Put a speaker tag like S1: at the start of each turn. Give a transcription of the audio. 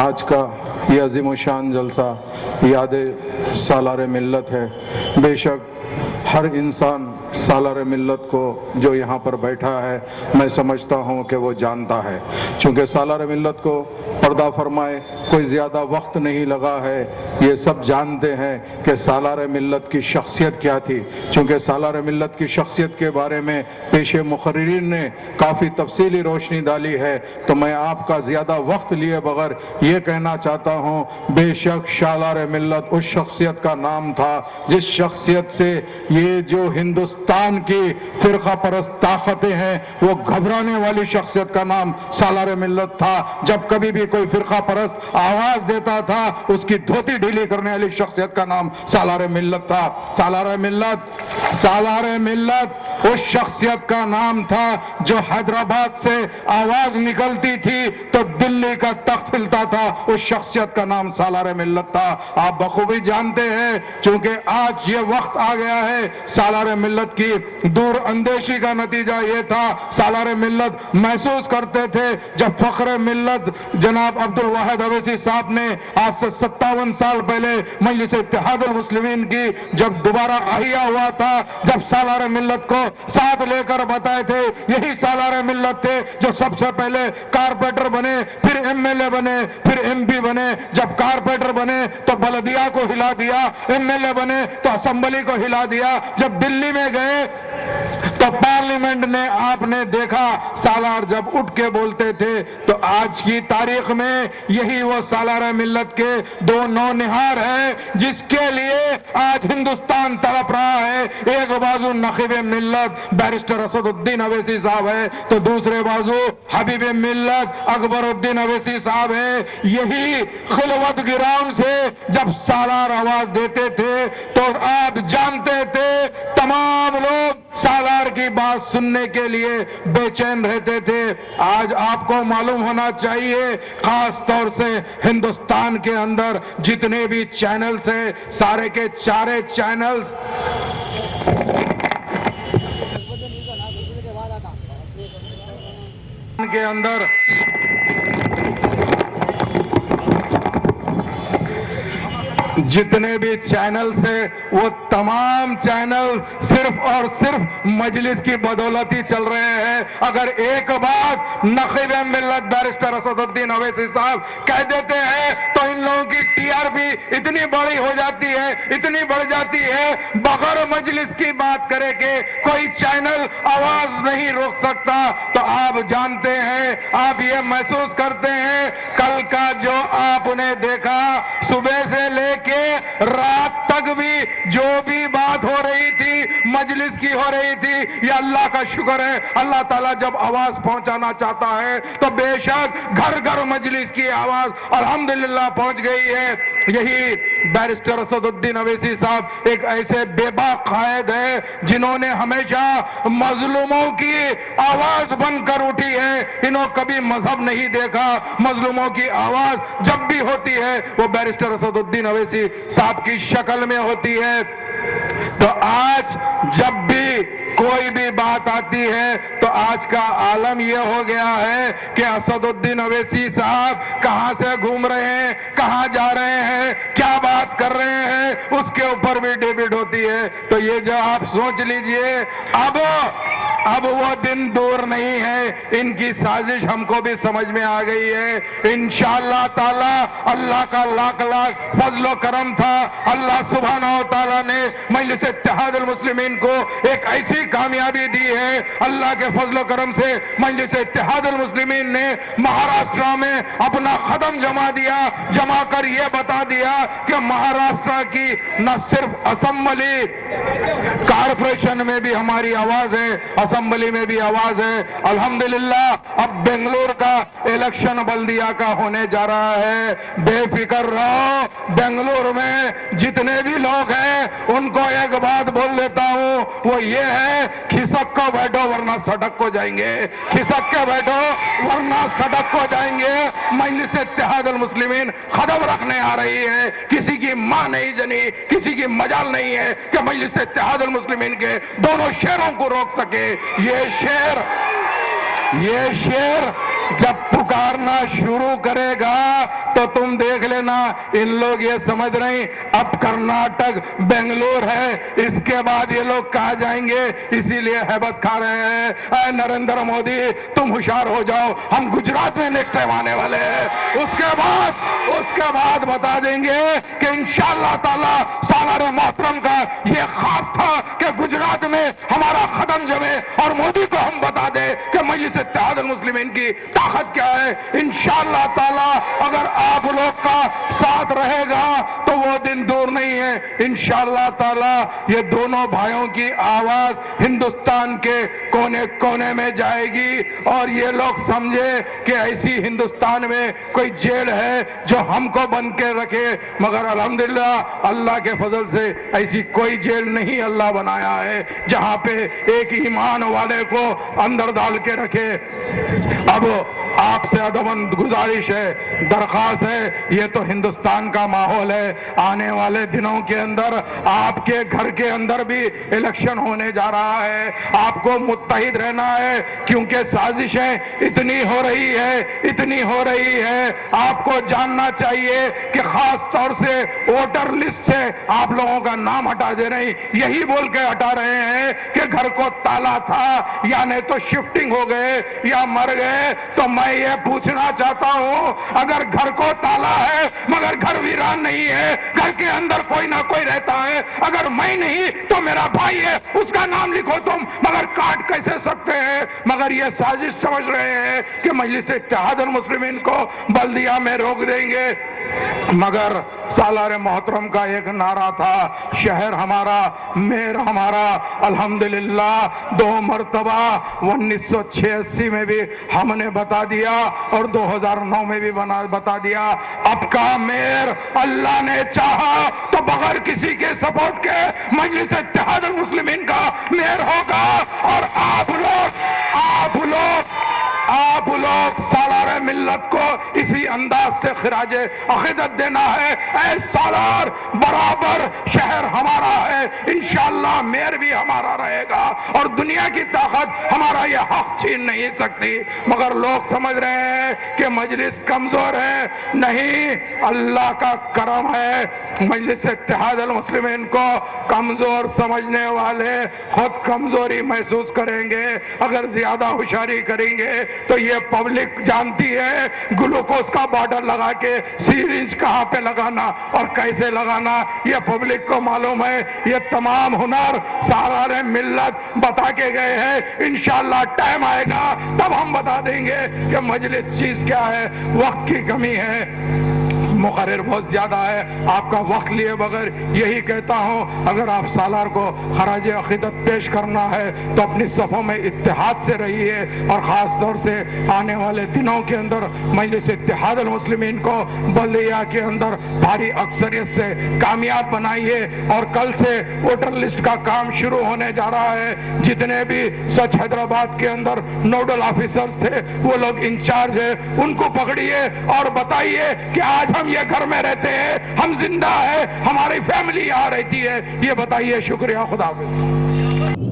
S1: آج کا یہ عظیم و شان جلسہ یاد سالار ملت ہے۔ بے شک ہر انسان سالار ملت کو جو یہاں پر بیٹھا ہے میں سمجھتا ہوں کہ وہ جانتا ہے، چونکہ سالار ملت کو پردہ فرمائے کوئی زیادہ وقت نہیں لگا ہے۔ یہ سب جانتے ہیں کہ سالار ملت کی شخصیت کیا تھی، چونکہ سالار ملت کی شخصیت کے بارے میں پیش مقررین نے کافی تفصیلی روشنی ڈالی ہے، تو میں آپ کا زیادہ وقت لیے بغیر یہ کہنا چاہتا ہوں، بے شک سالار ملت اس شخصیت کا نام تھا جس شخصیت سے یہ جو ہندوستان کی فرقہ پرست طاقتیں ہیں وہ گھبرانے والی شخصیت کا نام سالار ملت تھا۔ جب کبھی بھی کوئی فرقہ پرست آواز دیتا تھا اس کی دھوتی ڈھیلی کرنے والی شخصیت کا نام سالار ملت تھا۔ سالار ملت اس شخصیت کا نام تھا جو حیدرآباد سے آواز نکلتی تھی تو دلی کا تخت ہلتا تھا، اس شخصیت کا نام سالار ملت تھا۔ آپ بخوبی جانتے ہیں، چونکہ آج یہ وقت آ گیا ہے، سالار ملت کی دور اندیشی کا نتیجہ یہ تھا، سالار ملت محسوس کرتے تھے جب فخر ملت جناب عبدالواحد اویسی صاحب نے آج سے 57 سال پہلے مجلس اتحاد المسلمین کی جب دوبارہ احیا ہوا تھا، جب سالار ملت کو ساتھ لے کر بتائے تھے، یہی سالار ملت تھے جو سب سے پہلے کارپوریٹر بنے، پھر ایم ایل اے بنے، پھر ایم پی بنے۔ جب کارپوریٹر بنے تو بلدیہ کو ہلا دیا، ایم ایل اے بنے تو اسمبلی کو ہلا دیا، جب دلی میں گئے تو پارلیمنٹ نے آپ نے دیکھا سالار جب اٹھ کے بولتے تھے، تو آج کی تاریخ میں یہی وہ سالار ملت کے دو نونہار ہیں جس کے لیے آج ہندوستان تڑپ رہا ہے۔ ایک بازو نقیب ملت بیرسٹر اسد الدین اویسی صاحب ہے تو دوسرے بازو حبیب ملت اکبر الدین اویسی صاحب ہے۔ یہی خلوت گراؤنڈ سے جب سالار آواز دیتے تھے تو آپ جانتے تھے تمام لوگ سالار کی بات سننے کے لیے بے چین رہتے تھے۔ آج آپ کو معلوم ہونا چاہیے، خاص طور سے ہندوستان کے اندر جتنے بھی چینلز ہیں، سارے کے چارے چینلز کے اندر جتنے بھی چینلز ہیں وہ تمام چینل صرف اور صرف مجلس کی بدولت ہی چل رہے ہیں۔ اگر ایک بات نقیب ملت بیرسٹر اسد الدین اویسی صاحب کہہ دیتے ہیں تو ان لوگوں کی ٹی آر پی اتنی بڑی ہو جاتی ہے، اتنی بڑھ جاتی ہے، بغیر مجلس کی بات کرے کہ کوئی چینل آواز نہیں روک سکتا۔ تو آپ جانتے ہیں، آپ یہ محسوس کرتے ہیں، کل کا جو آپ نے دیکھا صبح سے لے کے رات تک بھی جو بھی بات ہو رہی تھی مجلس کی ہو رہی تھی، یہ اللہ کا شکر ہے، اللہ تعالیٰ جب آواز پہنچانا چاہتا ہے تو بے شک گھر گھر مجلس کی آواز الحمدللہ پہنچ گئی ہے۔ یہی بیرسٹر اسد الدین اویسی صاحب ایک ایسے بے باک قائد ہے جنہوں نے ہمیشہ مظلوموں کی آواز بن کر اٹھی ہے۔ انہوں کبھی مذہب نہیں دیکھا، مظلوموں کی آواز جب بھی ہوتی ہے وہ بیرسٹر اسد الدین اویسی صاحب کی شکل میں ہوتی ہے۔ تو آج جب بھی کوئی بھی بات آتی ہے تو آج کا عالم یہ ہو گیا ہے کہ اسد الدین اویسی صاحب کہاں سے گھوم رہے ہیں، کہاں جا رہے ہیں، کیا بات کر رہے ہیں، اس کے اوپر بھی ڈیبیٹ ہوتی ہے۔ تو یہ جو آپ سوچ لیجئے، اب وہ دن دور نہیں ہے، ان کی سازش ہم کو بھی سمجھ میں آ گئی ہے۔ انشاءاللہ تعالی اللہ کا لاکھ لاکھ فضل و کرم تھا، اللہ سبحانہ و تعالیٰ نے مجلس اتحاد المسلمین کو ایک ایسی کامیابی دی ہے۔ اللہ کے فضل و کرم سے مجلس اتحاد المسلمین نے مہاراشٹر میں اپنا قدم جما کر یہ بتا دیا کہ مہاراشٹر کی نہ صرف اسمبلی، کارپوریشن میں بھی ہماری آواز ہے، اسمبلی میں بھی آواز ہے۔ الحمدللہ اب بنگلور کا الیکشن بلدیہ کا ہونے جا رہا ہے، بے فکر رہو۔ بنگلور میں جتنے بھی لوگ ہیں ان کو ایک بات بول دیتا ہوں، وہ یہ ہے، کھسک کو بیٹھو ورنہ سڑک کو جائیں گے، کھسک کے بیٹھو ورنہ سڑک کو جائیں گے۔ مجلس اتحاد المسلمین قدم رکھنے آ رہی ہے، کسی کی ماں نہیں جنی، کسی کی مجال نہیں ہے کہ مجلس اتحاد المسلمین کے دونوں شیروں کو روک سکے۔ یہ شیر جب پکارنا شروع کرے گا تو تم دیکھ لینا ان لوگ یہ سمجھ رہے ہیں اب کرناٹک بنگلور ہے، اس کے بعد یہ لوگ کہاں جائیں گے، اسی لیے ہیبت کھا رہے ہیں۔ اے نریندر مودی تم ہوشیار ہو جاؤ، ہم گجرات میں نیکسٹ ٹائم آنے والے ہیں، اس کے بعد بتا دیں گے کہ انشاءاللہ تعالی سالار محترم کا یہ خواب تھا کہ گجرات میں ہمارا قدم جمے اور مودی کو ہم بتا دیں کہ مجلس اتحاد المسلمین کی طاقت کیا ہے۔ انشاءاللہ تعالی اگر آپ لوگ کا ساتھ رہے گا تو وہ دن دور نہیں ہے، انشاءاللہ تعالی یہ دونوں بھائیوں کی آواز ہندوستان کے کونے کونے میں جائے گی اور یہ لوگ سمجھے کہ ایسی ہندوستان میں کوئی جیل ہے جو ہم کو بند کے رکھے، مگر الحمدللہ اللہ کے فضل سے ایسی کوئی جیل نہیں اللہ بنایا ہے جہاں پہ ایک ایمان والے کو اندر ڈال کے رکھے۔ اب آپ سے ادباً گزارش ہے، درخواست ہے، یہ تو ہندوستان کا ماحول ہے، آنے والے دنوں کے اندر آپ کے گھر کے اندر بھی الیکشن ہونے جا رہا ہے، آپ کو متحد رہنا ہے کیونکہ سازشیں اتنی ہو رہی ہے، آپ کو جاننا چاہیے کہ خاص طور سے ووٹر لسٹ سے آپ لوگوں کا نام ہٹا دے رہے ہیں، یہی بول کے ہٹا رہے ہیں کہ گھر کو تالا تھا یا نہیں تو شفٹنگ ہو گئے یا مر گئے۔ تو میں یہ پوچھنا چاہتا ہوں اگر گھر کو تالا ہے مگر گھر ویران نہیں ہے، گھر کے اندر کوئی نہ کوئی رہتا ہے، اگر میں نہیں تو میرا بھائی ہے اس کا نام لکھو تم، مگر کاٹ کیسے سکتے ہیں؟ مگر یہ سازش سمجھ رہے ہیں کہ مجلس اتحاد المسلمین کو بلدیہ میں روک دیں گے، مگر سالار محترم کا ایک نعرہ تھا شہر ہمارا میر ہمارا، الحمدللہ 2 مرتبہ 1986 میں بھی ہم نے بتا دیا اور 2009 میں بھی بتا دیا، اب کا میر اللہ نے چاہا تو بغیر کسی کے سپورٹ کے مجلس اتحاد المسلمین کا میر ہوگا، اور آپ لوگ سالار ملت کو اسی انداز سے خراج عقیدت دینا ہے، اے سالار برابر شہر ہمارا ہے، انشاءاللہ میر بھی ہمارا رہے گا اور دنیا کی طاقت ہمارا یہ حق چھین نہیں سکتی۔ مگر لوگ سمجھ رہے ہیں کہ مجلس کمزور ہے، نہیں، اللہ کا کرم ہے، مجلس اتحاد المسلمین کو کمزور سمجھنے والے خود کمزوری محسوس کریں گے، اگر زیادہ ہوشیاری کریں گے تو یہ پبلک جانتی ہے گلوکوز کا بارڈر لگا کے سیرنج کہاں پہ لگانا اور کیسے لگانا، یہ پبلک کو معلوم ہے، یہ تمام ہنر سالار ملت بتا کے گئے ہیں، انشاءاللہ ٹائم آئے گا تب ہم بتا دیں گے کہ مجلس چیز کیا ہے۔ وقت کی کمی ہے، مقرر بہت زیادہ ہے، آپ کا وقت لیے بغیر یہی کہتا ہوں اگر آپ سالار کو خراج عقیدت پیش کرنا ہے تو اپنی صفوں میں اتحاد سے رہیے، اور خاص طور سے آنے والے دنوں کے اندر مجلس اتحاد المسلمین کو بلدیہ کے اندر بھاری اکثریت سے کامیاب بنائیے، اور کل سے ووٹر لسٹ کا کام شروع ہونے جا رہا ہے، جتنے بھی سوچھ حیدرآباد کے اندر نوڈل آفیسرز تھے وہ لوگ انچارج ہیں، ان کو پکڑیے اور بتائیے کہ آج ہم یہ گھر میں رہتے ہیں، ہم زندہ ہیں، ہماری فیملی یہاں رہتی ہے، یہ بتائیے۔ شکریہ، خدا حافظ۔